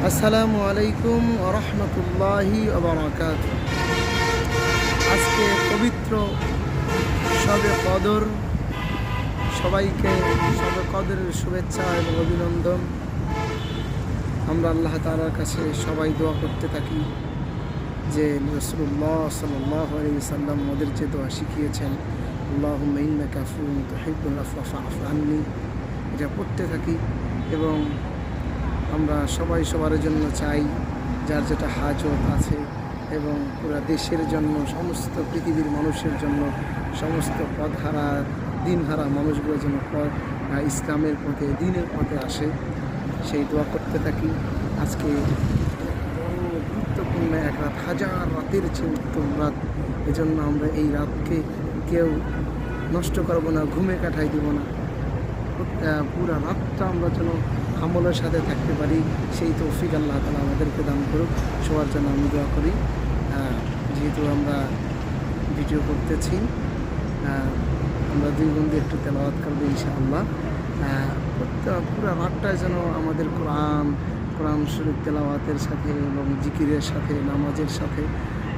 আসসালামু আলাইকুম ওয়া রাহমাতুল্লাহি ওয়া বারাকাতুহু। আজকে পবিত্র শবে কদর, সবাইকে শবে কদরের শুভেচ্ছা এবং অভিনন্দন। আমরা আল্লাহ তাআলার কাছে সবাই দোয়া করতে থাকি যে রাসূলুল্লাহ সাল্লাল্লাহু আলাইহি ওয়াসাল্লাম আমাদের যে দোয়া শিখিয়েছেন, আল্লাহুম্মা ইন্নাকা আফুউন তুহিব্বুল আফওয়া ফা'ফু আন্নি, এটা পড়তে থাকি। এবং আমরা সবাই সবার জন্য চাই, যার যেটা হাজত আছে, এবং পুরো দেশের জন্য, সমস্ত পৃথিবীর মানুষের জন্য, সমস্ত পথহারা দিনহারা মানুষগুলো যেন ইসলামের পথে, দিনের পথে আসে, সেই দোয়া করতে থাকি। আজকে বড় গুরুত্বপূর্ণ এক রাত, হাজার রাতের চেয়ে উত্তম রাত। এজন্য আমরা এই রাতকে কেউ নষ্ট করবো না, ঘুমে কাটাই দিব না। পুরা রাতটা আমরা যেন আমলের সাথে থাকতে পারি, সেই তৌফিক আল্লাহ তাআলা আমাদেরকে দান করুক। সবার জন্য আমি দোয়া করি। যেহেতু আমরা ভিডিও করতেছি, আমরা দুই বন্ধু একটু তেলাওয়াত করবো ইনশাআল্লাহ। পুরো রাতটায় যেন আমাদের কোরআন শরীফ তেলাওয়াতের সাথে এবং জিকিরের সাথে, নামাজের সাথে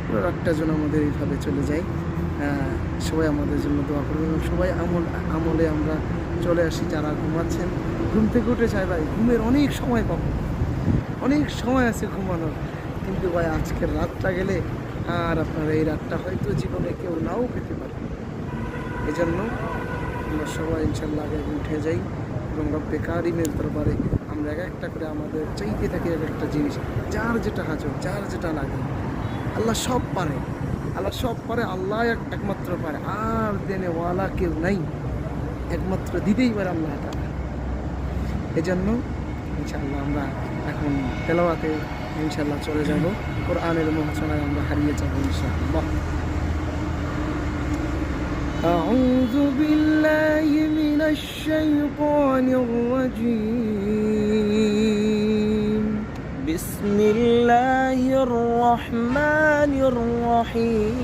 পুরো রাতটা যেন আমাদের এইভাবে চলে যায়। সবাই আমাদের জন্য দোয়া করবে এবং সবাই আমলে আমরা চলে আসি। যারা ঘুমাচ্ছেন, ঘুম থেকে উঠে চাই ভাই, ঘুমের অনেক সময় পাবো, অনেক সময় আছে ঘুমানোর, কিন্তু ভাই আজকের রাতটা গেলে আর আপনার এই রাতটা হয়তো জীবনে কেউ নাও পেতে পারে। এই জন্য আমরা সবাই ইনশাল্লাহ আগে উঠে যাই এবং রব্বে কারিমের দরবারে আমরা এক একটা করে আমাদের চাইতে থাকি এক একটা জিনিস, যার যেটা হাজত, যার যেটা লাগে। আল্লাহ সব পারে, আল্লাহ সব পারে, আল্লাহ একমাত্র পারে, আর দেনেওয়ালা কেউ নাই, একমাত্র দিতেই পারে আল্লাহ তাআলা। এই জন্য ইনশাআল্লাহ আমরা এখন তেলাওয়াতে ইনশাআল্লাহ চলে যাব, কোরআনের মহাসনায় আমরা হারিয়ে যাব ইনশাআল্লাহ। আউযু বিল্লাহি মিনাশ শাইতানির রাজীম। বিসমিল্লাহির রহমানির রহিম।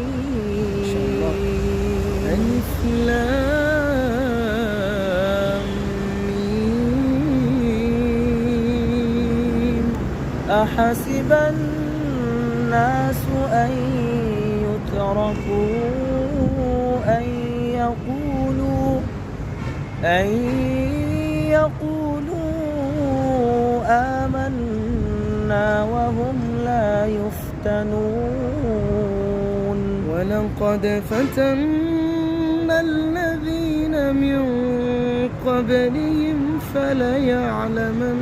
আলিফ লাম মিম। আহাসিবান নাসু আন ইউতরাকু أن يقولوا آمنا وهم لا يفتنون ولقد فتنا الذين من قبلهم فليعلمن